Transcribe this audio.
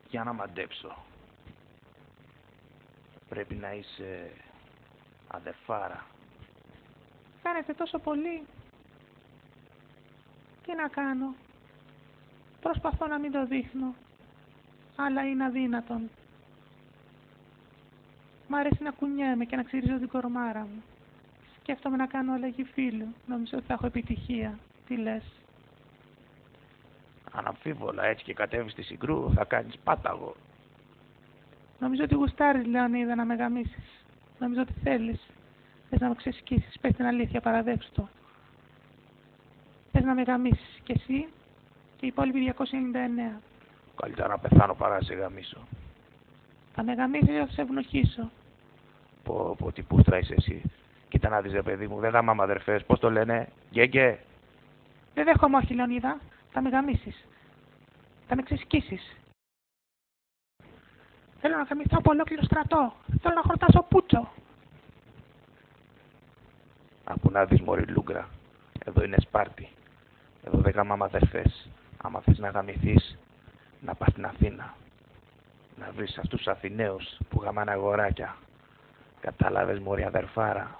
Για να μαντέψω. Πρέπει να είσαι αδερφάρα. Κάνετε τόσο πολύ. Τι να κάνω. Προσπαθώ να μην το δείχνω. Αλλά είναι αδύνατον. Μ' αρέσει να κουνιέμαι και να ξυρίζω την κορμάρα μου. Σκέφτομαι να κάνω αλλαγή φίλου. Νομίζω ότι θα έχω επιτυχία. Τι λες? Αναμφίβολα, έτσι και κατέβεις στη Συγκρού θα κάνεις πάταγο. Νομίζω ότι γουστάρεις, Λεωνίδα, να με γαμίσεις. Νομίζω ότι θέλεις. Θες να με ξεσκίσεις. Πες την αλήθεια, παραδέψου το. Θες να με γαμίσεις κι εσύ και οι υπόλοιποι 299. Καλύτερα να πεθάνω παρά να σε γαμίσω. Θα με γαμίσεις ή θα σε ευνοχήσω? Πω, τι πούστρα είσαι εσύ. Κοίτα να δεις, ρε παιδί μου, δεν γαμάμε αδερφές. Πώς το λένε, γκέγκε. Δεν δέχομαι, όχι, Λεωνίδα. Θα με γαμίσεις. Θα με ξεσκίσεις. Θέλω να γαμηθώ από ολόκληρο στρατό. Θέλω να χορτάσω πούτσο. Αφού να δεις, μωρή Λούγκρα. Εδώ είναι Σπάρτη. Εδώ δεν γαμάμε αδερφές. Άμα θες να γαμηθείς, να πας στην Αθήνα. Να βρεις αυτούς τους Αθηναίους που γαμάνε αγοράκια. Κατάλαβες, μωρή αδερφάρα.